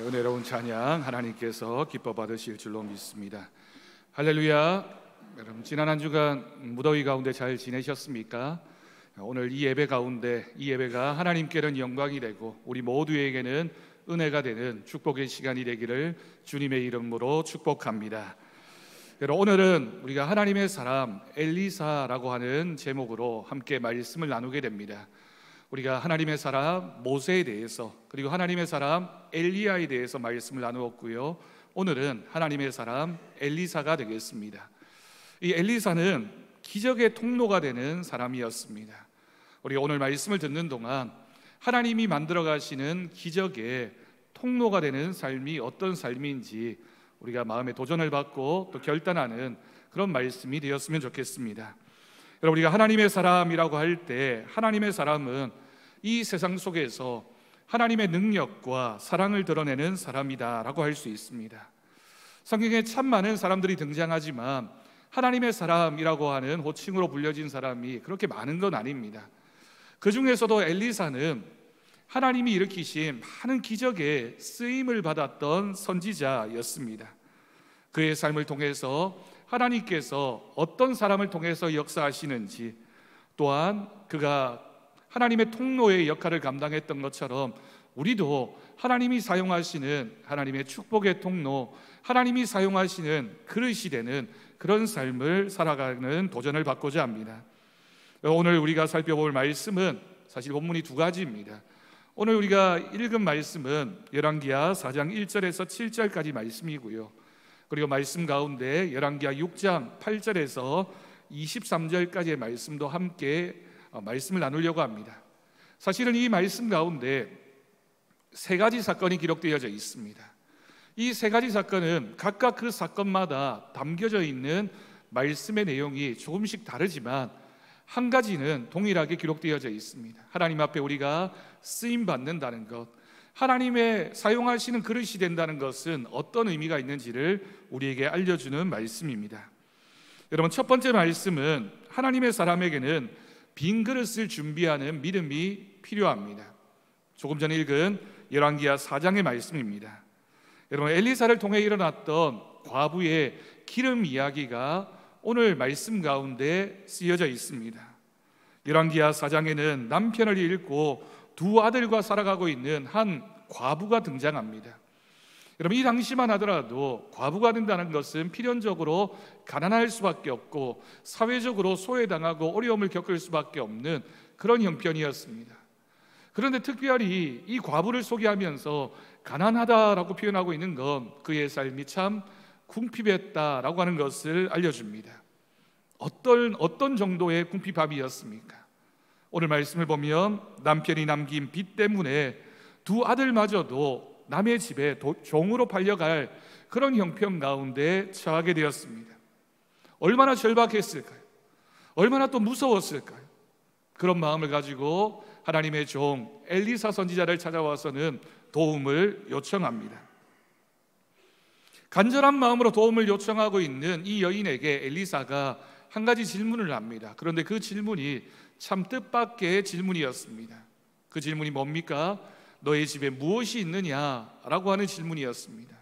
은혜로운 찬양 하나님께서 기뻐 받으실 줄로 믿습니다. 할렐루야. 여러분, 지난 한 주간 무더위 가운데 잘 지내셨습니까? 오늘 이 예배 가운데 이 예배가 하나님께는 영광이 되고 우리 모두에게는 은혜가 되는 축복의 시간이 되기를 주님의 이름으로 축복합니다. 여러분, 오늘은 우리가 하나님의 사람 엘리사라고 하는 제목으로 함께 말씀을 나누게 됩니다. 우리가 하나님의 사람 모세에 대해서, 그리고 하나님의 사람 엘리야에 대해서 말씀을 나누었고요, 오늘은 하나님의 사람 엘리사가 되겠습니다. 이 엘리사는 기적의 통로가 되는 사람이었습니다. 우리가 오늘 말씀을 듣는 동안 하나님이 만들어 가시는 기적의 통로가 되는 삶이 어떤 삶인지 우리가 마음의 도전을 받고 또 결단하는 그런 말씀이 되었으면 좋겠습니다. 여러분, 우리가 하나님의 사람이라고 할 때 하나님의 사람은 이 세상 속에서 하나님의 능력과 사랑을 드러내는 사람이다라고 할 수 있습니다. 성경에 참 많은 사람들이 등장하지만 하나님의 사람이라고 하는 호칭으로 불려진 사람이 그렇게 많은 건 아닙니다. 그 중에서도 엘리사는 하나님이 일으키신 많은 기적에 쓰임을 받았던 선지자였습니다. 그의 삶을 통해서 하나님께서 어떤 사람을 통해서 역사하시는지, 또한 그가 하나님의 통로의 역할을 감당했던 것처럼 우리도 하나님이 사용하시는 하나님의 축복의 통로, 하나님이 사용하시는 그릇이 되는 그런 삶을 살아가는 도전을 받고자 합니다. 오늘 우리가 살펴볼 말씀은 사실 본문이 두 가지입니다. 오늘 우리가 읽은 말씀은 열왕기하 4장 1절에서 7절까지 말씀이고요, 그리고 말씀 가운데 열왕기하 6장 8절에서 23절까지의 말씀도 함께 말씀을 나누려고 합니다. 사실은 이 말씀 가운데 세 가지 사건이 기록되어져 있습니다. 이 세 가지 사건은 각각 그 사건마다 담겨져 있는 말씀의 내용이 조금씩 다르지만 한 가지는 동일하게 기록되어져 있습니다. 하나님 앞에 우리가 쓰임 받는다는 것, 하나님의 사용하시는 그릇이 된다는 것은 어떤 의미가 있는지를 우리에게 알려주는 말씀입니다. 여러분, 첫 번째 말씀은 하나님의 사람에게는 빈 그릇을 준비하는 믿음이 필요합니다. 조금 전에 읽은 열왕기하 4장의 말씀입니다. 여러분, 엘리사를 통해 일어났던 과부의 기름 이야기가 오늘 말씀 가운데 쓰여져 있습니다. 열왕기하 4장에는 남편을 잃고 두 아들과 살아가고 있는 한 과부가 등장합니다. 여러분, 이 당시만 하더라도 과부가 된다는 것은 필연적으로 가난할 수밖에 없고 사회적으로 소외당하고 어려움을 겪을 수밖에 없는 그런 형편이었습니다. 그런데 특별히 이 과부를 소개하면서 가난하다라고 표현하고 있는 건 그의 삶이 참 궁핍했다라고 하는 것을 알려줍니다. 어떤 정도의 궁핍함이었습니까? 오늘 말씀을 보면 남편이 남긴 빚 때문에 두 아들마저도 남의 집에 종으로 팔려갈 그런 형편 가운데 처하게 되었습니다. 얼마나 절박했을까요? 얼마나 또 무서웠을까요? 그런 마음을 가지고 하나님의 종 엘리사 선지자를 찾아와서는 도움을 요청합니다. 간절한 마음으로 도움을 요청하고 있는 이 여인에게 엘리사가 한 가지 질문을 합니다. 그런데 그 질문이 참 뜻밖의 질문이었습니다. 그 질문이 뭡니까? 너의 집에 무엇이 있느냐라고 하는 질문이었습니다.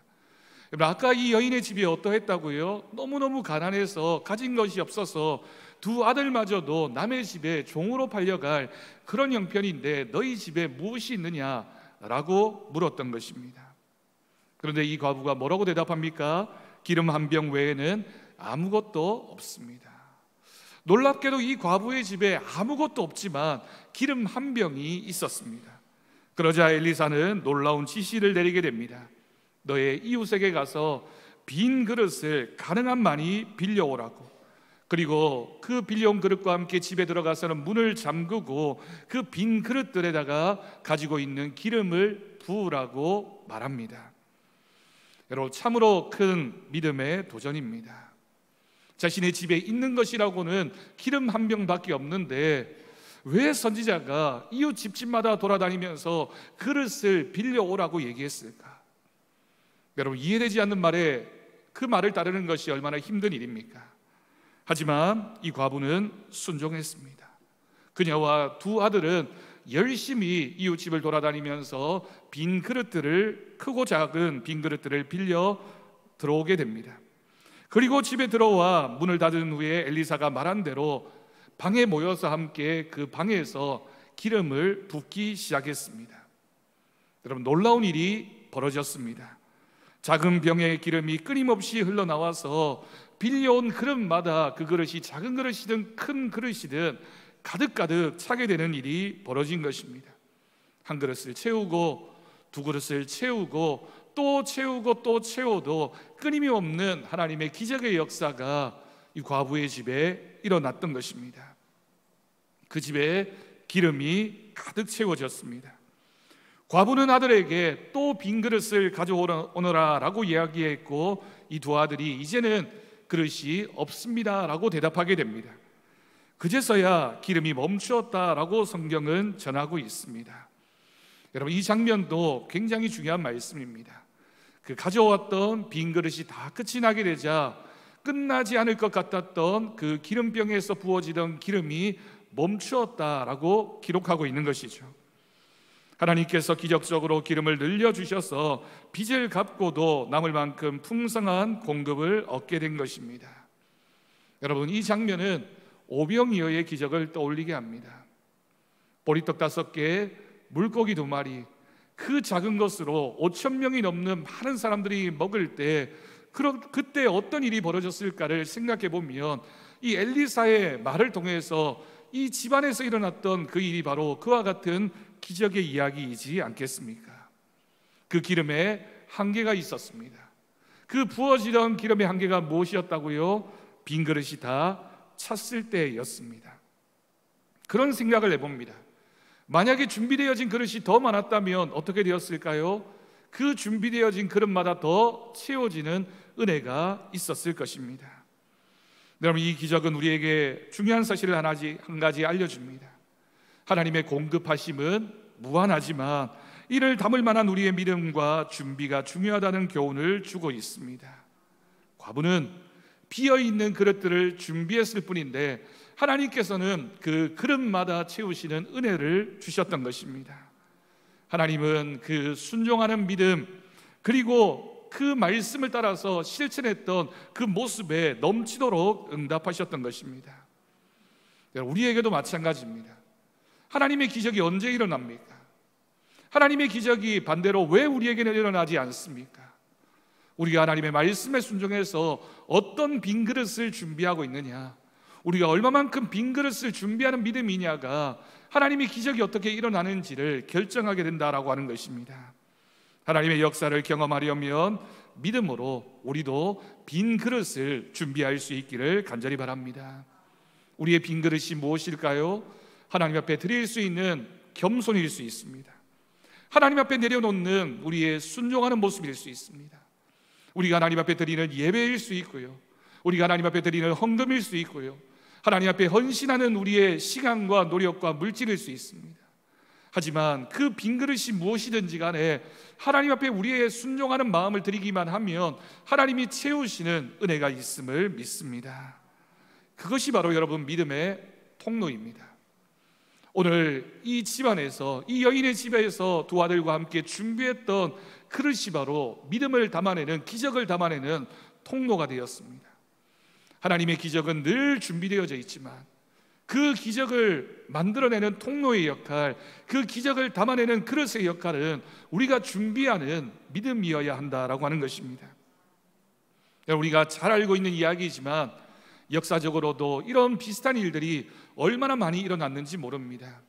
아까 이 여인의 집이 어떠했다고요? 너무너무 가난해서 가진 것이 없어서 두 아들마저도 남의 집에 종으로 팔려갈 그런 형편인데 너희 집에 무엇이 있느냐라고 물었던 것입니다. 그런데 이 과부가 뭐라고 대답합니까? 기름 한 병 외에는 아무것도 없습니다. 놀랍게도 이 과부의 집에 아무것도 없지만 기름 한 병이 있었습니다. 그러자 엘리사는 놀라운 지시를 내리게 됩니다. 너의 이웃에게 가서 빈 그릇을 가능한 많이 빌려오라고, 그리고 그 빌려온 그릇과 함께 집에 들어가서는 문을 잠그고 그 빈 그릇들에다가 가지고 있는 기름을 부으라고 말합니다. 여러분, 참으로 큰 믿음의 도전입니다. 자신의 집에 있는 것이라고는 기름 한 병밖에 없는데 왜 선지자가 이웃 집집마다 돌아다니면서 그릇을 빌려오라고 얘기했을까? 여러분, 이해되지 않는 말에 그 말을 따르는 것이 얼마나 힘든 일입니까? 하지만 이 과부는 순종했습니다. 그녀와 두 아들은 열심히 이웃집을 돌아다니면서 빈 그릇들을, 크고 작은 빈 그릇들을 빌려 들어오게 됩니다. 그리고 집에 들어와 문을 닫은 후에 엘리사가 말한 대로 방에 모여서 함께 그 방에서 기름을 붓기 시작했습니다. 여러분, 놀라운 일이 벌어졌습니다. 작은 병에 기름이 끊임없이 흘러나와서 빌려온 그릇마다 그 그릇이 작은 그릇이든 큰 그릇이든 가득가득 차게 되는 일이 벌어진 것입니다. 한 그릇을 채우고 두 그릇을 채우고 또 채우고 또 채워도 끊임이 없는 하나님의 기적의 역사가 이 과부의 집에 일어났던 것입니다. 그 집에 기름이 가득 채워졌습니다. 과부는 아들에게 또 빈 그릇을 가져오너라 라고 이야기했고, 이 두 아들이 이제는 그릇이 없습니다 라고 대답하게 됩니다. 그제서야 기름이 멈추었다라고 성경은 전하고 있습니다. 여러분, 이 장면도 굉장히 중요한 말씀입니다. 그 가져왔던 빈 그릇이 다 끝이 나게 되자 끝나지 않을 것 같았던 그 기름병에서 부어지던 기름이 멈추었다라고 기록하고 있는 것이죠. 하나님께서 기적적으로 기름을 늘려주셔서 빚을 갚고도 남을 만큼 풍성한 공급을 얻게 된 것입니다. 여러분, 이 장면은 오병이어의 기적을 떠올리게 합니다. 보리떡 5개, 물고기 2마리, 그 작은 것으로 5,000명이 넘는 많은 사람들이 먹을 때 그때 어떤 일이 벌어졌을까를 생각해 보면 이 엘리사의 말을 통해서 이 집안에서 일어났던 그 일이 바로 그와 같은 기적의 이야기이지 않겠습니까? 그 기름에 한계가 있었습니다. 그 부어지던 기름의 한계가 무엇이었다고요? 빈 그릇이 다 찼을 때였습니다. 그런 생각을 해봅니다. 만약에 준비되어진 그릇이 더 많았다면 어떻게 되었을까요? 그 준비되어진 그릇마다 더 채워지는 은혜가 있었을 것입니다. 여러분, 이 기적은 우리에게 중요한 사실을 한 가지 알려줍니다. 하나님의 공급하심은 무한하지만 이를 담을 만한 우리의 믿음과 준비가 중요하다는 교훈을 주고 있습니다. 과부는 비어있는 그릇들을 준비했을 뿐인데 하나님께서는 그 그릇마다 채우시는 은혜를 주셨던 것입니다. 하나님은 그 순종하는 믿음, 그리고 그 말씀을 따라서 실천했던 그 모습에 넘치도록 응답하셨던 것입니다. 우리에게도 마찬가지입니다. 하나님의 기적이 언제 일어납니까? 하나님의 기적이 반대로 왜 우리에게는 일어나지 않습니까? 우리가 하나님의 말씀에 순종해서 어떤 빈 그릇을 준비하고 있느냐, 우리가 얼마만큼 빈 그릇을 준비하는 믿음이냐가 하나님의 기적이 어떻게 일어나는지를 결정하게 된다라고 하는 것입니다. 하나님의 역사를 경험하려면 믿음으로 우리도 빈 그릇을 준비할 수 있기를 간절히 바랍니다. 우리의 빈 그릇이 무엇일까요? 하나님 앞에 드릴 수 있는 겸손일 수 있습니다. 하나님 앞에 내려놓는 우리의 순종하는 모습일 수 있습니다. 우리가 하나님 앞에 드리는 예배일 수 있고요, 우리가 하나님 앞에 드리는 헌금일 수 있고요, 하나님 앞에 헌신하는 우리의 시간과 노력과 물질일 수 있습니다. 하지만 그 빈 그릇이 무엇이든지 간에 하나님 앞에 우리의 순종하는 마음을 드리기만 하면 하나님이 채우시는 은혜가 있음을 믿습니다. 그것이 바로 여러분 믿음의 통로입니다. 오늘 이 집안에서, 이 여인의 집에서 두 아들과 함께 준비했던 그릇이 바로 믿음을 담아내는, 기적을 담아내는 통로가 되었습니다. 하나님의 기적은 늘 준비되어져 있지만 그 기적을 만들어내는 통로의 역할, 그 기적을 담아내는 그릇의 역할은 우리가 준비하는 믿음이어야 한다라고 하는 것입니다. 우리가 잘 알고 있는 이야기이지만 역사적으로도 이런 비슷한 일들이 얼마나 많이 일어났는지 모릅니다.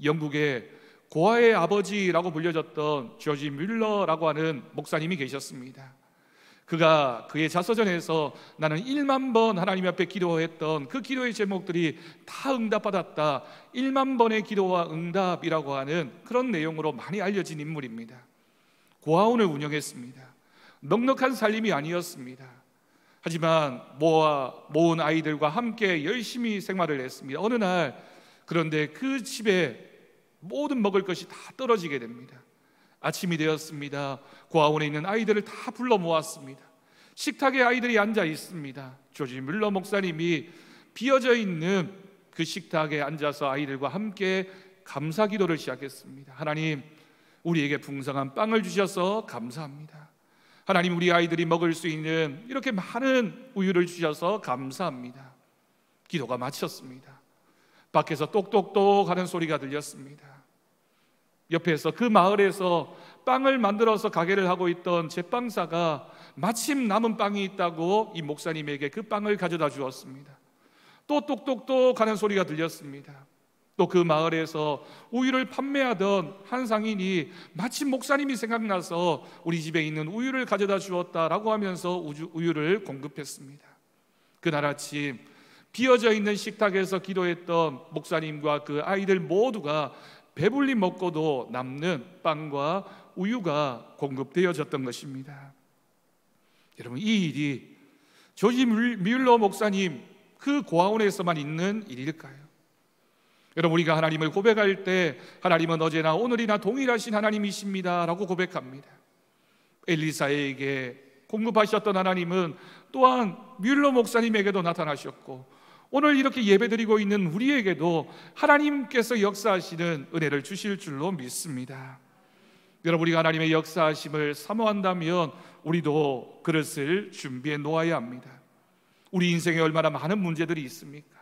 영국의 고아의 아버지라고 불려졌던 조지 뮬러라고 하는 목사님이 계셨습니다. 그가 그의 자서전에서 나는 1만 번 하나님 앞에 기도했던 그 기도의 제목들이 다 응답받았다, 1만 번의 기도와 응답이라고 하는 그런 내용으로 많이 알려진 인물입니다. 고아원을 운영했습니다. 넉넉한 살림이 아니었습니다. 하지만 모은 아이들과 함께 열심히 생활을 했습니다. 어느 날 그런데 그 집에 모든 먹을 것이 다 떨어지게 됩니다. 아침이 되었습니다. 고아원에 있는 아이들을 다 불러 모았습니다. 식탁에 아이들이 앉아 있습니다. 조지 뮬러 목사님이 비어져 있는 그 식탁에 앉아서 아이들과 함께 감사 기도를 시작했습니다. 하나님, 우리에게 풍성한 빵을 주셔서 감사합니다. 하나님, 우리 아이들이 먹을 수 있는 이렇게 많은 우유를 주셔서 감사합니다. 기도가 마쳤습니다. 밖에서 똑똑똑 하는 소리가 들렸습니다. 옆에서 그 마을에서 빵을 만들어서 가게를 하고 있던 제빵사가 마침 남은 빵이 있다고 이 목사님에게 그 빵을 가져다 주었습니다. 또 똑똑똑 하는 소리가 들렸습니다. 또 그 마을에서 우유를 판매하던 한 상인이 마침 목사님이 생각나서 우리 집에 있는 우유를 가져다 주었다라고 하면서 우유를 공급했습니다. 그날 아침 비어져 있는 식탁에서 기도했던 목사님과 그 아이들 모두가 배불리 먹고도 남는 빵과 우유가 공급되어졌던 것입니다. 여러분, 이 일이 조지 뮬러 목사님 그 고아원에서만 있는 일일까요? 여러분, 우리가 하나님을 고백할 때 하나님은 어제나 오늘이나 동일하신 하나님이십니다 라고 고백합니다. 엘리사에게 공급하셨던 하나님은 또한 뮬러 목사님에게도 나타나셨고, 오늘 이렇게 예배드리고 있는 우리에게도 하나님께서 역사하시는 은혜를 주실 줄로 믿습니다. 여러분, 우리가 하나님의 역사하심을 사모한다면 우리도 그릇을 준비해 놓아야 합니다. 우리 인생에 얼마나 많은 문제들이 있습니까?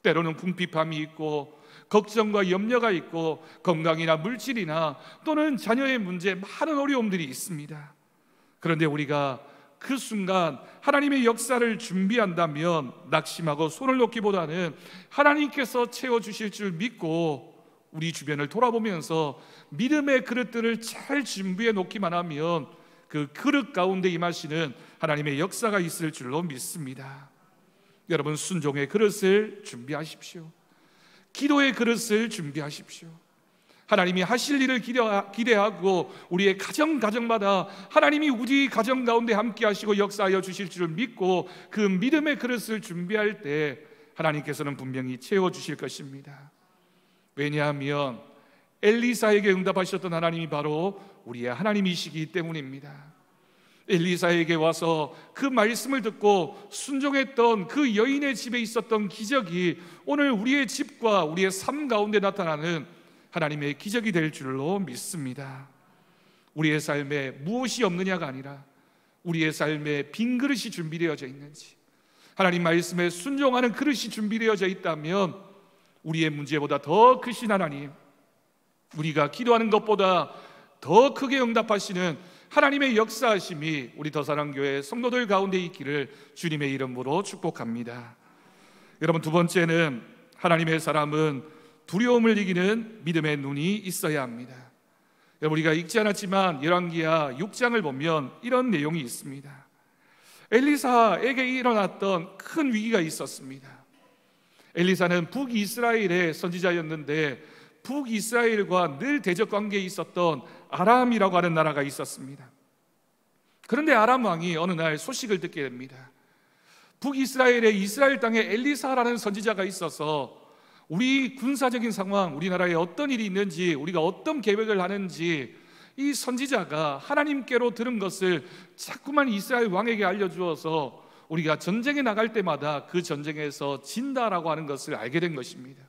때로는 궁핍함이 있고 걱정과 염려가 있고 건강이나 물질이나 또는 자녀의 문제, 많은 어려움들이 있습니다. 그런데 우리가 그 순간 하나님의 역사를 준비한다면 낙심하고 손을 놓기보다는 하나님께서 채워주실 줄 믿고 우리 주변을 돌아보면서 믿음의 그릇들을 잘 준비해 놓기만 하면 그 그릇 가운데 임하시는 하나님의 역사가 있을 줄로 믿습니다. 여러분, 순종의 그릇을 준비하십시오. 기도의 그릇을 준비하십시오. 하나님이 하실 일을 기대하고 우리의 가정마다 하나님이 우리 가정 가운데 함께 하시고 역사하여 주실 줄을 믿고 그 믿음의 그릇을 준비할 때 하나님께서는 분명히 채워주실 것입니다. 왜냐하면 엘리사에게 응답하셨던 하나님이 바로 우리의 하나님이시기 때문입니다. 엘리사에게 와서 그 말씀을 듣고 순종했던 그 여인의 집에 있었던 기적이 오늘 우리의 집과 우리의 삶 가운데 나타나는 하나님의 기적이 될 줄로 믿습니다. 우리의 삶에 무엇이 없느냐가 아니라 우리의 삶에 빈 그릇이 준비되어져 있는지, 하나님 말씀에 순종하는 그릇이 준비되어져 있다면 우리의 문제보다 더 크신 하나님, 우리가 기도하는 것보다 더 크게 응답하시는 하나님의 역사하심이 우리 더사랑교회 성도들 가운데 있기를 주님의 이름으로 축복합니다. 여러분, 두 번째는 하나님의 사람은 두려움을 이기는 믿음의 눈이 있어야 합니다. 여러분, 우리가 읽지 않았지만 열왕기하 6장을 보면 이런 내용이 있습니다. 엘리사에게 일어났던 큰 위기가 있었습니다. 엘리사는 북이스라엘의 선지자였는데 북이스라엘과 늘 대적 관계에 있었던 아람이라고 하는 나라가 있었습니다. 그런데 아람 왕이 어느 날 소식을 듣게 됩니다. 북이스라엘의 이스라엘 땅에 엘리사라는 선지자가 있어서 우리 군사적인 상황, 우리나라에 어떤 일이 있는지, 우리가 어떤 계획을 하는지 이 선지자가 하나님께로 들은 것을 자꾸만 이스라엘 왕에게 알려주어서 우리가 전쟁에 나갈 때마다 그 전쟁에서 진다라고 하는 것을 알게 된 것입니다.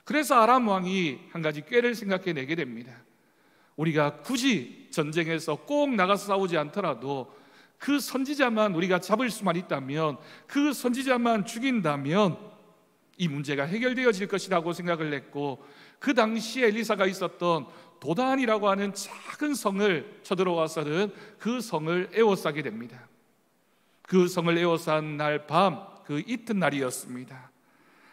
그래서 아람 왕이 한 가지 꾀를 생각해내게 됩니다. 우리가 굳이 전쟁에서 꼭 나가서 싸우지 않더라도 그 선지자만 우리가 잡을 수만 있다면, 그 선지자만 죽인다면 이 문제가 해결되어질 것이라고 생각을 했고, 그 당시에 엘리사가 있었던 도단이라고 하는 작은 성을 쳐들어와서는 그 성을 에워싸게 됩니다. 그 성을 에워싼 날 밤, 그 이튿날이었습니다.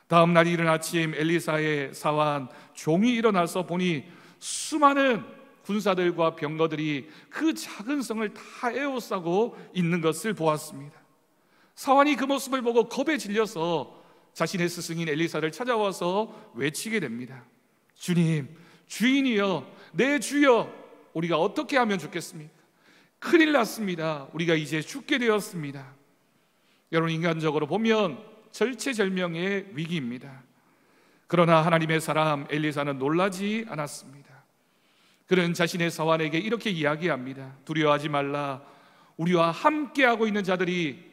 다음 날 이른 아침 엘리사의 사환 종이 일어나서 보니 수많은 군사들과 병거들이 그 작은 성을 다 에워싸고 있는 것을 보았습니다. 사환이 그 모습을 보고 겁에 질려서 자신의 스승인 엘리사를 찾아와서 외치게 됩니다. 주님, 주인이여, 내 주여, 우리가 어떻게 하면 좋겠습니까? 큰일 났습니다. 우리가 이제 죽게 되었습니다. 여러분, 인간적으로 보면 절체절명의 위기입니다. 그러나 하나님의 사람 엘리사는 놀라지 않았습니다. 그는 자신의 사환에게 이렇게 이야기합니다. 두려워하지 말라. 우리와 함께하고 있는 자들이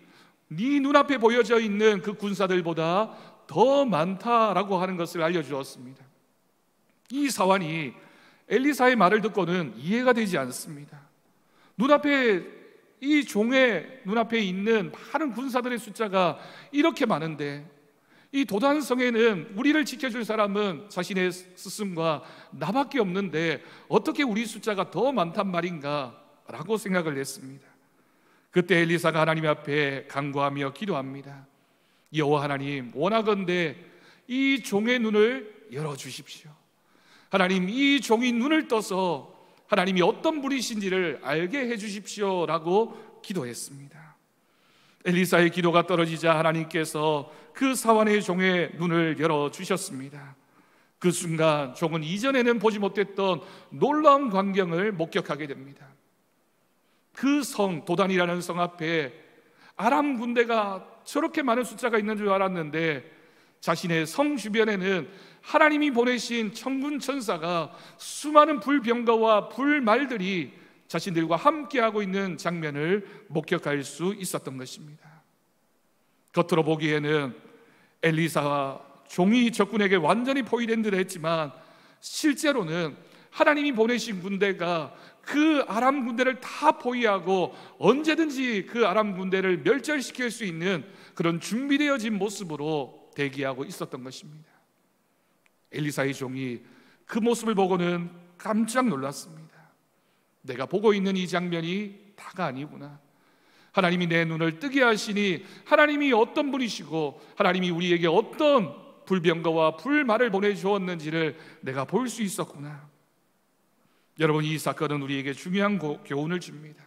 네 눈앞에 보여져 있는 그 군사들보다 더 많다라고 하는 것을 알려주었습니다. 이 사환이 엘리사의 말을 듣고는 이해가 되지 않습니다. 눈앞에 이 종의 눈앞에 있는 많은 군사들의 숫자가 이렇게 많은데 이 도단성에는 우리를 지켜줄 사람은 자신의 스승과 나밖에 없는데 어떻게 우리 숫자가 더 많단 말인가 라고 생각을 했습니다. 그때 엘리사가 하나님 앞에 간구하며 기도합니다. 여호와 하나님, 원하건대 이 종의 눈을 열어주십시오. 하나님, 이 종이 눈을 떠서 하나님이 어떤 분이신지를 알게 해주십시오 라고 기도했습니다. 엘리사의 기도가 떨어지자 하나님께서 그 사환의 종의 눈을 열어주셨습니다. 그 순간 종은 이전에는 보지 못했던 놀라운 광경을 목격하게 됩니다. 그 성, 도단이라는 성 앞에 아람 군대가 저렇게 많은 숫자가 있는 줄 알았는데 자신의 성 주변에는 하나님이 보내신 천군 천사가 수많은 불병거와 불말들이 자신들과 함께하고 있는 장면을 목격할 수 있었던 것입니다. 겉으로 보기에는 엘리사와 종이 적군에게 완전히 포위된 듯 했지만 실제로는 하나님이 보내신 군대가 그 아람 군대를 다 포위하고 언제든지 그 아람 군대를 멸절시킬 수 있는 그런 준비되어진 모습으로 대기하고 있었던 것입니다. 엘리사의 종이 그 모습을 보고는 깜짝 놀랐습니다. 내가 보고 있는 이 장면이 다가 아니구나. 하나님이 내 눈을 뜨게 하시니 하나님이 어떤 분이시고 하나님이 우리에게 어떤 불병거와 불말을 보내주었는지를 내가 볼 수 있었구나. 여러분, 이 사건은 우리에게 중요한 교훈을 줍니다.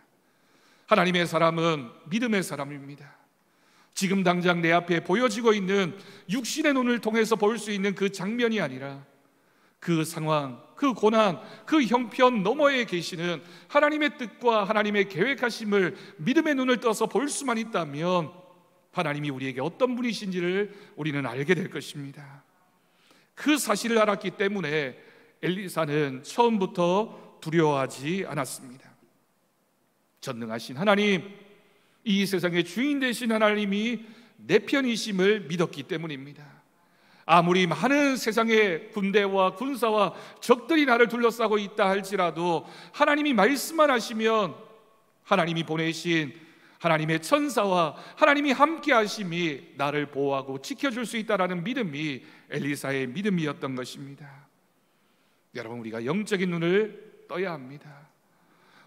하나님의 사람은 믿음의 사람입니다. 지금 당장 내 앞에 보여지고 있는 육신의 눈을 통해서 볼 수 있는 그 장면이 아니라 그 상황, 그 고난, 그 형편 너머에 계시는 하나님의 뜻과 하나님의 계획하심을 믿음의 눈을 떠서 볼 수만 있다면 하나님이 우리에게 어떤 분이신지를 우리는 알게 될 것입니다. 그 사실을 알았기 때문에 엘리사는 처음부터 두려워하지 않았습니다. 전능하신 하나님, 이 세상의 주인 되신 하나님이 내 편이심을 믿었기 때문입니다. 아무리 많은 세상의 군대와 군사와 적들이 나를 둘러싸고 있다 할지라도 하나님이 말씀만 하시면 하나님이 보내신 하나님의 천사와 하나님이 함께 하심이 나를 보호하고 지켜줄 수 있다라는 믿음이 엘리사의 믿음이었던 것입니다. 여러분, 우리가 영적인 눈을 떠야 합니다.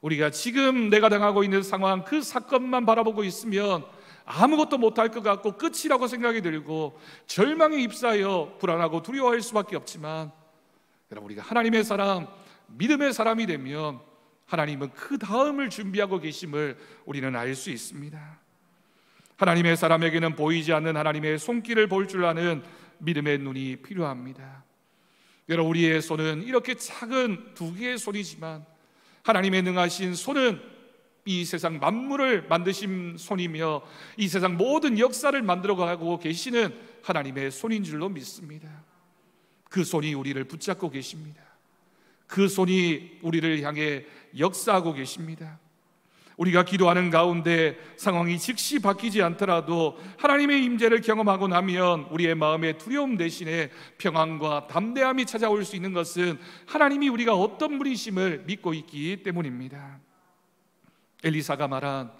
우리가 지금 내가 당하고 있는 상황, 그 사건만 바라보고 있으면 아무것도 못할 것 같고 끝이라고 생각이 들고 절망에 휩싸여 불안하고 두려워할 수밖에 없지만 여러분, 우리가 하나님의 사람, 믿음의 사람이 되면 하나님은 그 다음을 준비하고 계심을 우리는 알 수 있습니다. 하나님의 사람에게는 보이지 않는 하나님의 손길을 볼 줄 아는 믿음의 눈이 필요합니다. 여러분, 우리의 손은 이렇게 작은 두 개의 손이지만 하나님의 능하신 손은 이 세상 만물을 만드신 손이며 이 세상 모든 역사를 만들어가고 계시는 하나님의 손인 줄로 믿습니다. 그 손이 우리를 붙잡고 계십니다. 그 손이 우리를 향해 역사하고 계십니다. 우리가 기도하는 가운데 상황이 즉시 바뀌지 않더라도 하나님의 임재를 경험하고 나면 우리의 마음의 두려움 대신에 평안과 담대함이 찾아올 수 있는 것은 하나님이 우리가 어떤 분이심을 믿고 있기 때문입니다. 엘리사가 말한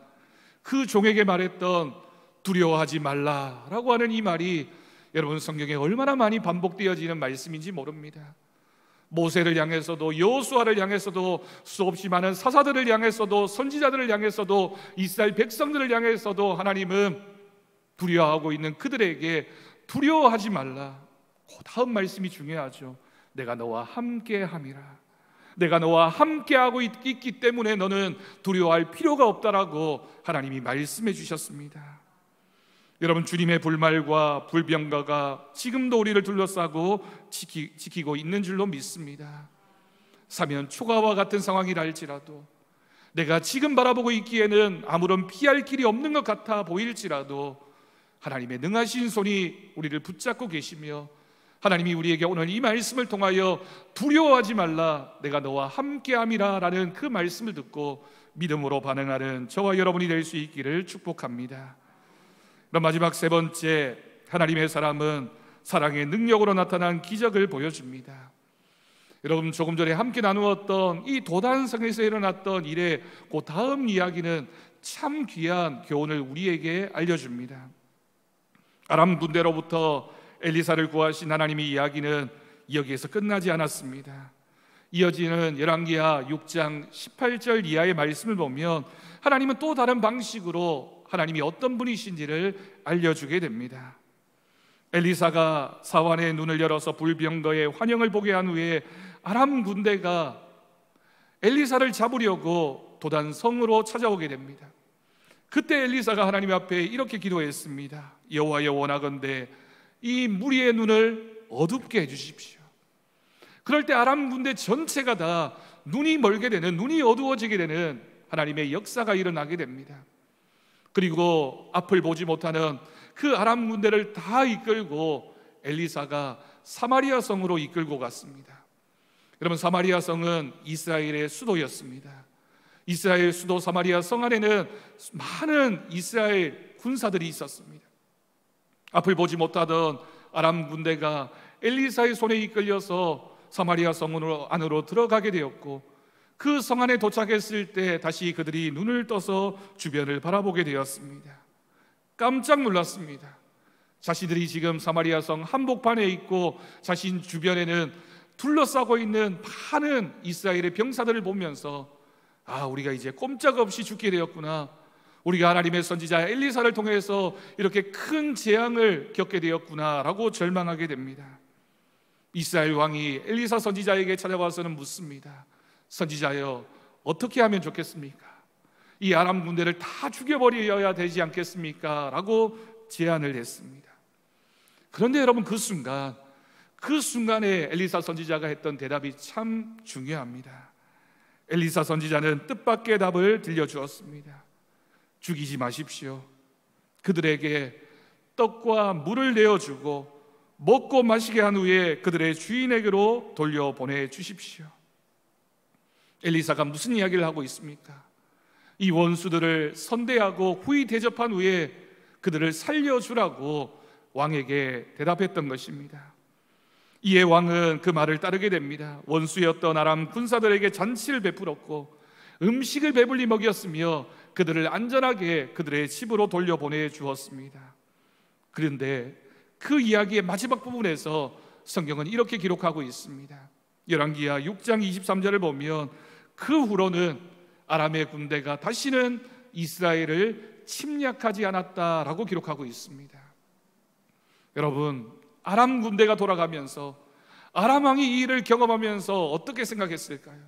그 종에게 말했던 두려워하지 말라라고 하는 이 말이 여러분, 성경에 얼마나 많이 반복되어지는 말씀인지 모릅니다. 모세를 향해서도 여호수아를 향해서도 수없이 많은 사사들을 향해서도 선지자들을 향해서도 이스라엘 백성들을 향해서도 하나님은 두려워하고 있는 그들에게 두려워하지 말라, 그 다음 말씀이 중요하죠. 내가 너와 함께함이라. 내가 너와 함께하고 있기 때문에 너는 두려워할 필요가 없다라고 하나님이 말씀해 주셨습니다. 여러분, 주님의 불말과 불병거가 지금도 우리를 둘러싸고 지키고 있는 줄로 믿습니다. 사면 초가와 같은 상황이라 할지라도 내가 지금 바라보고 있기에는 아무런 피할 길이 없는 것 같아 보일지라도 하나님의 능하신 손이 우리를 붙잡고 계시며 하나님이 우리에게 오늘 이 말씀을 통하여 두려워하지 말라, 내가 너와 함께함이라 라는 그 말씀을 듣고 믿음으로 반응하는 저와 여러분이 될 수 있기를 축복합니다. 그럼 마지막 세 번째, 하나님의 사람은 사랑의 능력으로 나타난 기적을 보여줍니다. 여러분, 조금 전에 함께 나누었던 이 도단성에서 일어났던 일의 그 다음 이야기는 참 귀한 교훈을 우리에게 알려줍니다. 아람 군대로부터 엘리사를 구하신 하나님의 이야기는 여기에서 끝나지 않았습니다. 이어지는 열왕기하 6장 18절 이하의 말씀을 보면 하나님은 또 다른 방식으로 하나님이 어떤 분이신지를 알려주게 됩니다. 엘리사가 사환의 눈을 열어서 불병거의 환영을 보게 한 후에 아람 군대가 엘리사를 잡으려고 도단성으로 찾아오게 됩니다. 그때 엘리사가 하나님 앞에 이렇게 기도했습니다. 여호와여, 원하건대 이 무리의 눈을 어둡게 해주십시오. 그럴 때 아람 군대 전체가 다 눈이 멀게 되는, 눈이 어두워지게 되는 하나님의 역사가 일어나게 됩니다. 그리고 앞을 보지 못하는 그 아람 군대를 다 이끌고 엘리사가 사마리아 성으로 이끌고 갔습니다. 여러분, 사마리아 성은 이스라엘의 수도였습니다. 이스라엘 수도 사마리아 성 안에는 많은 이스라엘 군사들이 있었습니다. 앞을 보지 못하던 아람 군대가 엘리사의 손에 이끌려서 사마리아 성 안으로 들어가게 되었고, 그 성 안에 도착했을 때 다시 그들이 눈을 떠서 주변을 바라보게 되었습니다. 깜짝 놀랐습니다. 자신들이 지금 사마리아 성 한복판에 있고 자신 주변에는 둘러싸고 있는 많은 이스라엘의 병사들을 보면서 우리가 이제 꼼짝없이 죽게 되었구나, 우리가 하나님의 선지자 엘리사를 통해서 이렇게 큰 재앙을 겪게 되었구나 라고 절망하게 됩니다. 이스라엘 왕이 엘리사 선지자에게 찾아와서는 묻습니다. 선지자여, 어떻게 하면 좋겠습니까? 이 아람 군대를 다 죽여버려야 되지 않겠습니까? 라고 제안을 했습니다. 그런데 여러분, 그 순간에 엘리사 선지자가 했던 대답이 참 중요합니다. 엘리사 선지자는 뜻밖의 답을 들려주었습니다. 죽이지 마십시오. 그들에게 떡과 물을 내어주고 먹고 마시게 한 후에 그들의 주인에게로 돌려보내 주십시오. 엘리사가 무슨 이야기를 하고 있습니까? 이 원수들을 선대하고 후히 대접한 후에 그들을 살려주라고 왕에게 대답했던 것입니다. 이에 왕은 그 말을 따르게 됩니다. 원수였던 아람 군사들에게 잔치를 베풀었고 음식을 배불리 먹였으며 그들을 안전하게 그들의 집으로 돌려보내 주었습니다. 그런데 그 이야기의 마지막 부분에서 성경은 이렇게 기록하고 있습니다. 열왕기하 6장 23절을 보면 그 후로는 아람의 군대가 다시는 이스라엘을 침략하지 않았다라고 기록하고 있습니다. 여러분, 아람 군대가 돌아가면서 아람 왕이 이 일을 경험하면서 어떻게 생각했을까요?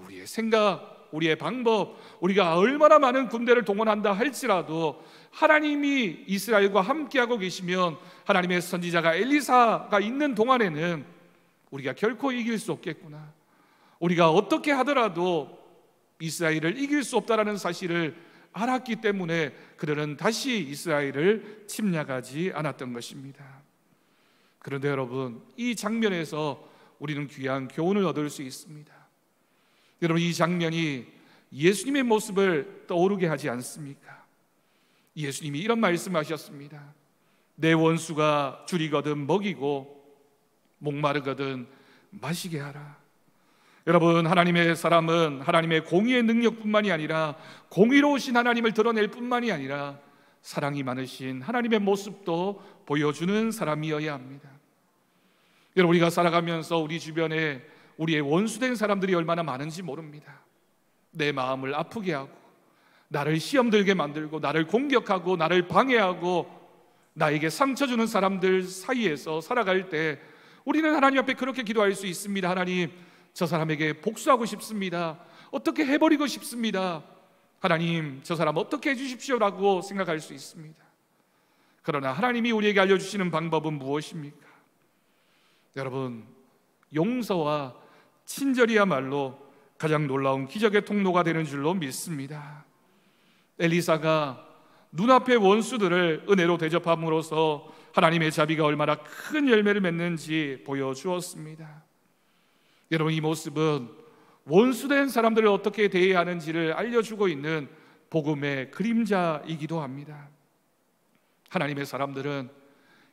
우리의 생각, 우리의 방법, 우리가 얼마나 많은 군대를 동원한다 할지라도 하나님이 이스라엘과 함께하고 계시면, 하나님의 선지자가 엘리사가 있는 동안에는 우리가 결코 이길 수 없겠구나, 우리가 어떻게 하더라도 이스라엘을 이길 수 없다라는 사실을 알았기 때문에 그들은 다시 이스라엘을 침략하지 않았던 것입니다. 그런데 여러분, 이 장면에서 우리는 귀한 교훈을 얻을 수 있습니다. 여러분, 이 장면이 예수님의 모습을 떠오르게 하지 않습니까? 예수님이 이런 말씀하셨습니다. 내 원수가 줄이거든 먹이고 목마르거든 마시게 하라. 여러분, 하나님의 사람은 하나님의 공의의 능력뿐만이 아니라 공의로우신 하나님을 드러낼 뿐만이 아니라 사랑이 많으신 하나님의 모습도 보여주는 사람이어야 합니다. 여러분, 우리가 살아가면서 우리 주변에 우리의 원수된 사람들이 얼마나 많은지 모릅니다. 내 마음을 아프게 하고 나를 시험 들게 만들고 나를 공격하고 나를 방해하고 나에게 상처 주는 사람들 사이에서 살아갈 때 우리는 하나님 앞에 그렇게 기도할 수 있습니다. 하나님, 저 사람에게 복수하고 싶습니다. 어떻게 해버리고 싶습니다. 하나님, 저 사람 어떻게 해주십시오라고 생각할 수 있습니다. 그러나 하나님이 우리에게 알려주시는 방법은 무엇입니까? 여러분, 용서와 친절이야말로 가장 놀라운 기적의 통로가 되는 줄로 믿습니다. 엘리사가 눈앞의 원수들을 은혜로 대접함으로써 하나님의 자비가 얼마나 큰 열매를 맺는지 보여주었습니다. 여러분, 이 모습은 원수된 사람들을 어떻게 대해야 하는지를 알려주고 있는 복음의 그림자이기도 합니다. 하나님의 사람들은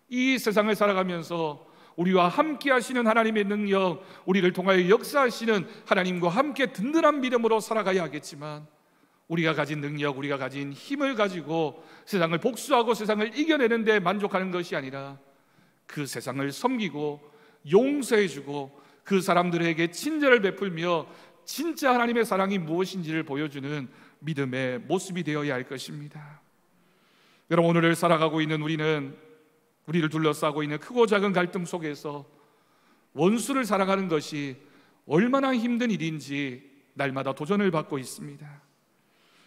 이 세상을 살아가면서 우리와 함께 하시는 하나님의 능력, 우리를 통하여 역사하시는 하나님과 함께 든든한 믿음으로 살아가야 하겠지만, 우리가 가진 능력, 우리가 가진 힘을 가지고 세상을 복수하고 세상을 이겨내는 데 만족하는 것이 아니라 그 세상을 섬기고 용서해주고 그 사람들에게 친절을 베풀며 진짜 하나님의 사랑이 무엇인지를 보여주는 믿음의 모습이 되어야 할 것입니다. 여러분, 오늘을 살아가고 있는 우리를 둘러싸고 있는 크고 작은 갈등 속에서 원수를 살아가는 것이 얼마나 힘든 일인지 날마다 도전을 받고 있습니다.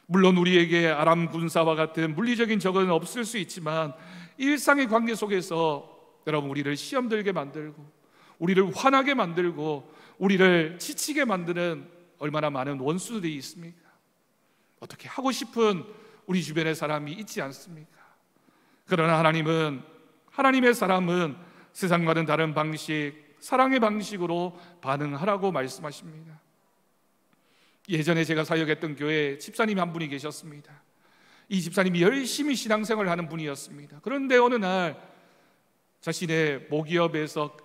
물론 우리에게 아람 군사와 같은 물리적인 적은 없을 수 있지만 일상의 관계 속에서 여러분, 우리를 시험 들게 만들고 우리를 화나게 만들고 우리를 지치게 만드는 얼마나 많은 원수들이 있습니까? 어떻게 하고 싶은 우리 주변의 사람이 있지 않습니까? 그러나 하나님의 사람은 세상과는 다른 방식, 사랑의 방식으로 반응하라고 말씀하십니다. 예전에 제가 사역했던 교회에 집사님이 한 분이 계셨습니다. 이 집사님이 열심히 신앙생활을 하는 분이었습니다. 그런데 어느 날 자신의 모기업에서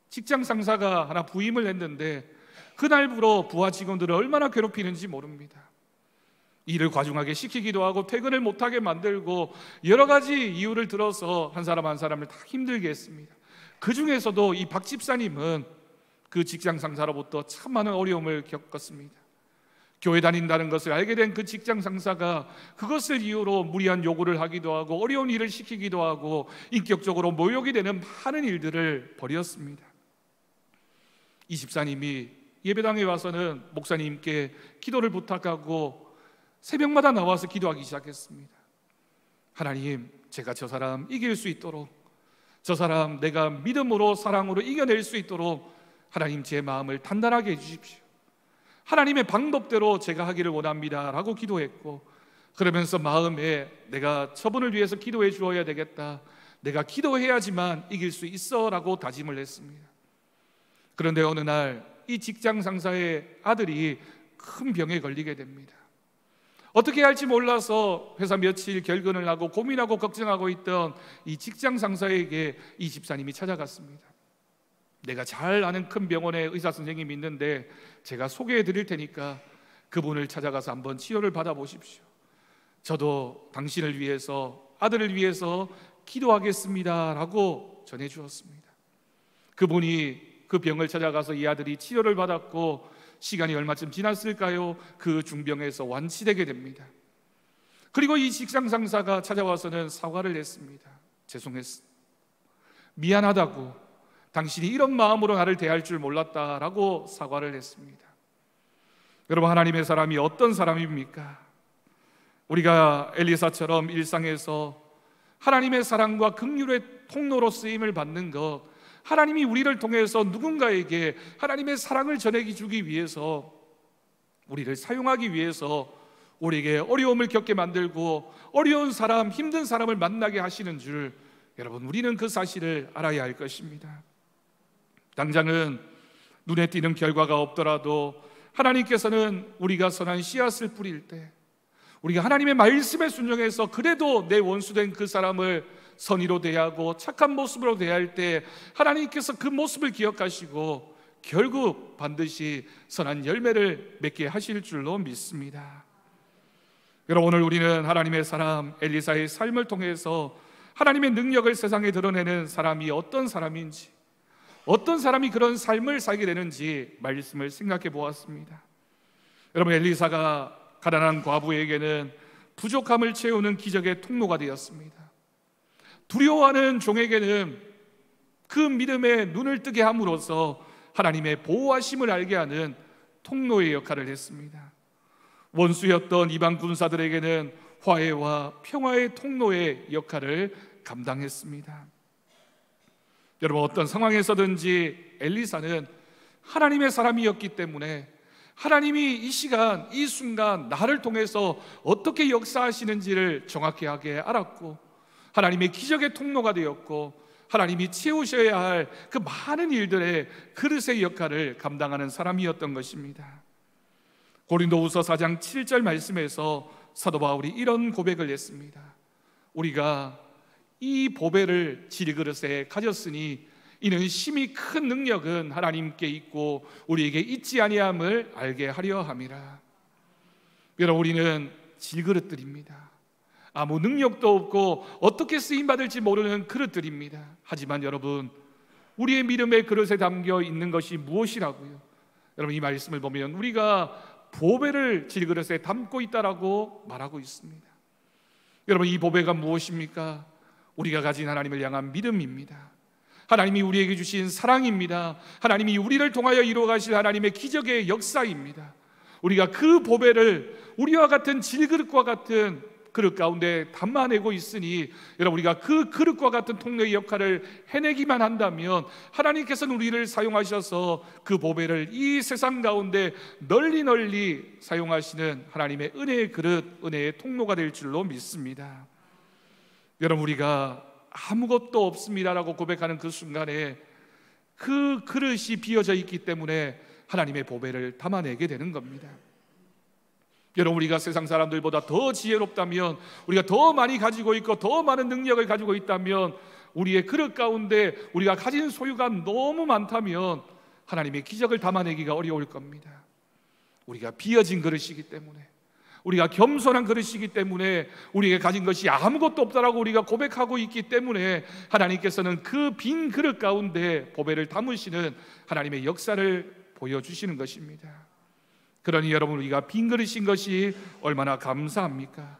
직장 상사가 하나 부임을 했는데 그날부로 부하 직원들을 얼마나 괴롭히는지 모릅니다. 일을 과중하게 시키기도 하고 퇴근을 못하게 만들고 여러 가지 이유를 들어서 한 사람 한 사람을 다 힘들게 했습니다. 그 중에서도 이 박 집사님은 그 직장 상사로부터 참 많은 어려움을 겪었습니다. 교회 다닌다는 것을 알게 된 그 직장 상사가 그것을 이유로 무리한 요구를 하기도 하고 어려운 일을 시키기도 하고 인격적으로 모욕이 되는 많은 일들을 벌였습니다. 이 집사님이 예배당에 와서는 목사님께 기도를 부탁하고 새벽마다 나와서 기도하기 시작했습니다. 하나님, 제가 저 사람 이길 수 있도록, 저 사람 내가 믿음으로 사랑으로 이겨낼 수 있도록 하나님 제 마음을 단단하게 해주십시오. 하나님의 방법대로 제가 하기를 원합니다 라고 기도했고, 그러면서 마음에 내가 저분을 위해서 기도해 주어야 되겠다, 내가 기도해야지만 이길 수 있어 라고 다짐을 했습니다. 그런데 어느 날 이 직장 상사의 아들이 큰 병에 걸리게 됩니다. 어떻게 할지 몰라서 회사 며칠 결근을 하고 고민하고 걱정하고 있던 이 직장 상사에게 이 집사님이 찾아갔습니다. 내가 잘 아는 큰 병원에 의사 선생님이 있는데 제가 소개해 드릴 테니까 그분을 찾아가서 한번 치료를 받아보십시오. 저도 당신을 위해서, 아들을 위해서 기도하겠습니다 라고 전해 주었습니다. 그분이 그 병을 찾아가서 이 아들이 치료를 받았고 시간이 얼마쯤 지났을까요? 그 중병에서 완치되게 됩니다. 그리고 이 직장 상사가 찾아와서는 사과를 했습니다. 죄송했어, 미안하다고, 당신이 이런 마음으로 나를 대할 줄 몰랐다라고 사과를 했습니다. 여러분, 하나님의 사람이 어떤 사람입니까? 우리가 엘리사처럼 일상에서 하나님의 사랑과 긍휼의 통로로 쓰임을 받는 것, 하나님이 우리를 통해서 누군가에게 하나님의 사랑을 전해주기 위해서, 우리를 사용하기 위해서 우리에게 어려움을 겪게 만들고 어려운 사람, 힘든 사람을 만나게 하시는 줄 여러분, 우리는 그 사실을 알아야 할 것입니다. 당장은 눈에 띄는 결과가 없더라도 하나님께서는 우리가 선한 씨앗을 뿌릴 때, 우리가 하나님의 말씀에 순종해서 그래도 내 원수된 그 사람을 선의로 대하고 착한 모습으로 대할 때 하나님께서 그 모습을 기억하시고 결국 반드시 선한 열매를 맺게 하실 줄로 믿습니다. 여러분, 오늘 우리는 하나님의 사람 엘리사의 삶을 통해서 하나님의 능력을 세상에 드러내는 사람이 어떤 사람인지, 어떤 사람이 그런 삶을 살게 되는지 말씀을 생각해 보았습니다. 여러분, 엘리사가 가난한 과부에게는 부족함을 채우는 기적의 통로가 되었습니다. 두려워하는 종에게는 그 믿음의 눈을 뜨게 함으로써 하나님의 보호하심을 알게 하는 통로의 역할을 했습니다. 원수였던 이방 군사들에게는 화해와 평화의 통로의 역할을 감당했습니다. 여러분, 어떤 상황에서든지 엘리사는 하나님의 사람이었기 때문에 하나님이 이 시간, 이 순간 나를 통해서 어떻게 역사하시는지를 정확하게 알았고, 하나님의 기적의 통로가 되었고, 하나님이 채우셔야 할 그 많은 일들의 그릇의 역할을 감당하는 사람이었던 것입니다. 고린도후서 4장 7절 말씀에서 사도 바울이 이런 고백을 했습니다. 우리가 이 보배를 질그릇에 가졌으니 이는 심히 큰 능력은 하나님께 있고 우리에게 있지 아니함을 알게 하려 함이라. 여러분, 우리는 질그릇들입니다. 아무 능력도 없고 어떻게 쓰임받을지 모르는 그릇들입니다. 하지만 여러분, 우리의 믿음의 그릇에 담겨 있는 것이 무엇이라고요? 여러분, 이 말씀을 보면 우리가 보배를 질그릇에 담고 있다라고 말하고 있습니다. 여러분, 이 보배가 무엇입니까? 우리가 가진 하나님을 향한 믿음입니다. 하나님이 우리에게 주신 사랑입니다. 하나님이 우리를 통하여 이루어 가실 하나님의 기적의 역사입니다. 우리가 그 보배를 우리와 같은 질그릇과 같은 그릇 가운데 담아내고 있으니, 여러분, 우리가 그 그릇과 같은 통로의 역할을 해내기만 한다면 하나님께서는 우리를 사용하셔서 그 보배를 이 세상 가운데 널리 사용하시는 하나님의 은혜의 그릇, 은혜의 통로가 될 줄로 믿습니다. 여러분, 우리가 아무것도 없습니다라고 고백하는 그 순간에 그 그릇이 비어져 있기 때문에 하나님의 보배를 담아내게 되는 겁니다. 여러분, 우리가 세상 사람들보다 더 지혜롭다면, 우리가 더 많이 가지고 있고 더 많은 능력을 가지고 있다면, 우리의 그릇 가운데 우리가 가진 소유가 너무 많다면 하나님의 기적을 담아내기가 어려울 겁니다. 우리가 비어진 그릇이기 때문에, 우리가 겸손한 그릇이기 때문에, 우리가 가진 것이 아무것도 없다라고 우리가 고백하고 있기 때문에 하나님께서는 그 빈 그릇 가운데 보배를 담으시는 하나님의 역사를 보여주시는 것입니다. 그러니 여러분, 우리가 빈 그릇인 것이 얼마나 감사합니까?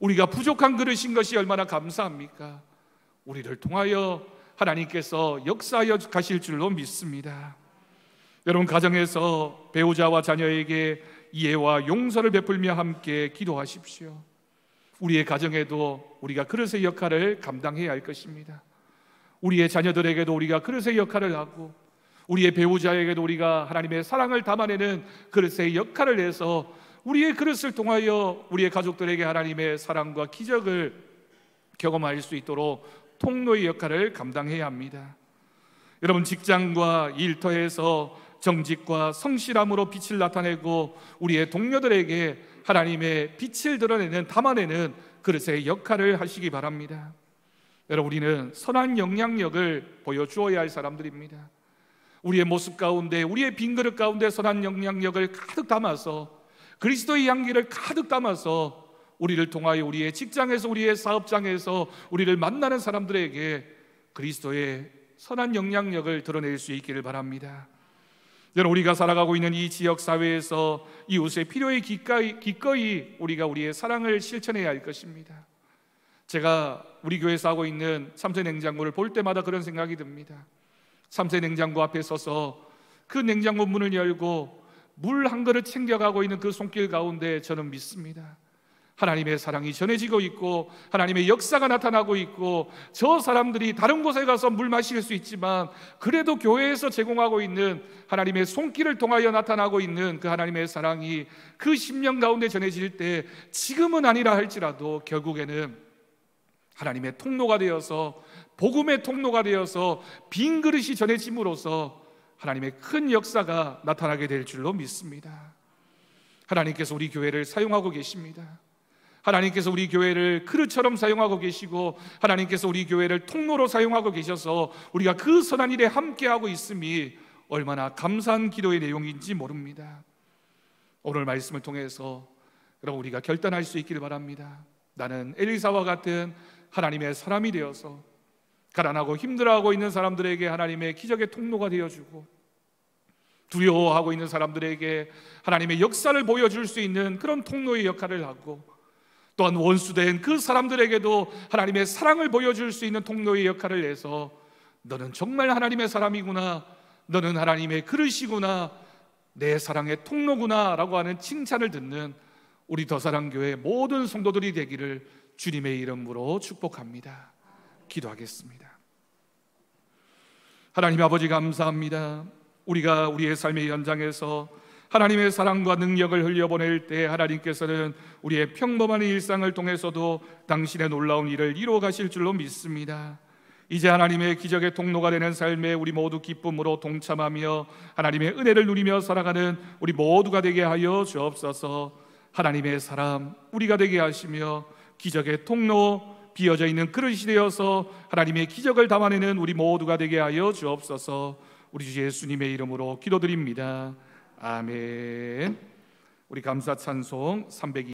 우리가 부족한 그릇인 것이 얼마나 감사합니까? 우리를 통하여 하나님께서 역사하여 가실 줄로 믿습니다. 여러분, 가정에서 배우자와 자녀에게 이해와 용서를 베풀며 함께 기도하십시오. 우리의 가정에도 우리가 그릇의 역할을 감당해야 할 것입니다. 우리의 자녀들에게도 우리가 그릇의 역할을 하고, 우리의 배우자에게도 우리가 하나님의 사랑을 담아내는 그릇의 역할을 해서 우리의 그릇을 통하여 우리의 가족들에게 하나님의 사랑과 기적을 경험할 수 있도록 통로의 역할을 감당해야 합니다. 여러분, 직장과 일터에서 정직과 성실함으로 빛을 나타내고 우리의 동료들에게 하나님의 빛을 드러내는, 담아내는 그릇의 역할을 하시기 바랍니다. 여러분, 우리는 선한 영향력을 보여주어야 할 사람들입니다. 우리의 모습 가운데, 우리의 빈 그릇 가운데 선한 영향력을 가득 담아서, 그리스도의 향기를 가득 담아서 우리를 통하여 우리의 직장에서, 우리의 사업장에서 우리를 만나는 사람들에게 그리스도의 선한 영향력을 드러낼 수 있기를 바랍니다. 여러분, 우리가 살아가고 있는 이 지역 사회에서 이웃의 필요에 기꺼이 우리가 우리의 사랑을 실천해야 할 것입니다. 제가 우리 교회에서 하고 있는 참새 냉장고를 볼 때마다 그런 생각이 듭니다. 참새 냉장고 앞에 서서 그 냉장고 문을 열고 물 한 그릇 챙겨가고 있는 그 손길 가운데 저는 믿습니다. 하나님의 사랑이 전해지고 있고 하나님의 역사가 나타나고 있고, 저 사람들이 다른 곳에 가서 물 마실 수 있지만 그래도 교회에서 제공하고 있는 하나님의 손길을 통하여 나타나고 있는 그 하나님의 사랑이 그 심령 가운데 전해질 때, 지금은 아니라 할지라도 결국에는 하나님의 통로가 되어서, 복음의 통로가 되어서 빈 그릇이 전해짐으로써 하나님의 큰 역사가 나타나게 될 줄로 믿습니다. 하나님께서 우리 교회를 사용하고 계십니다. 하나님께서 우리 교회를 그릇처럼 사용하고 계시고, 하나님께서 우리 교회를 통로로 사용하고 계셔서 우리가 그 선한 일에 함께하고 있음이 얼마나 감사한 기도의 내용인지 모릅니다. 오늘 말씀을 통해서 여러분, 우리가 결단할 수 있기를 바랍니다. 나는 엘리사와 같은 하나님의 사람이 되어서 가난하고 힘들어하고 있는 사람들에게 하나님의 기적의 통로가 되어주고, 두려워하고 있는 사람들에게 하나님의 역사를 보여줄 수 있는 그런 통로의 역할을 하고, 또한 원수된 그 사람들에게도 하나님의 사랑을 보여줄 수 있는 통로의 역할을 해서, 너는 정말 하나님의 사람이구나, 너는 하나님의 그릇이구나, 내 사랑의 통로구나 라고 하는 칭찬을 듣는 우리 더사랑교회 모든 성도들이 되기를 주님의 이름으로 축복합니다. 기도하겠습니다. 하나님 아버지, 감사합니다. 우리가 우리의 삶의 현장에서 하나님의 사랑과 능력을 흘려보낼 때 하나님께서는 우리의 평범한 일상을 통해서도 당신의 놀라운 일을 이루어 가실 줄로 믿습니다. 이제 하나님의 기적의 통로가 되는 삶에 우리 모두 기쁨으로 동참하며 하나님의 은혜를 누리며 살아가는 우리 모두가 되게 하여 주옵소서. 하나님의 사람 우리가 되게 하시며 기적의 통로, 비어져 있는 그릇이 되어서 하나님의 기적을 담아내는 우리 모두가 되게 하여 주옵소서. 우리 주 예수님의 이름으로 기도드립니다. 아멘. 우리 감사 찬송 302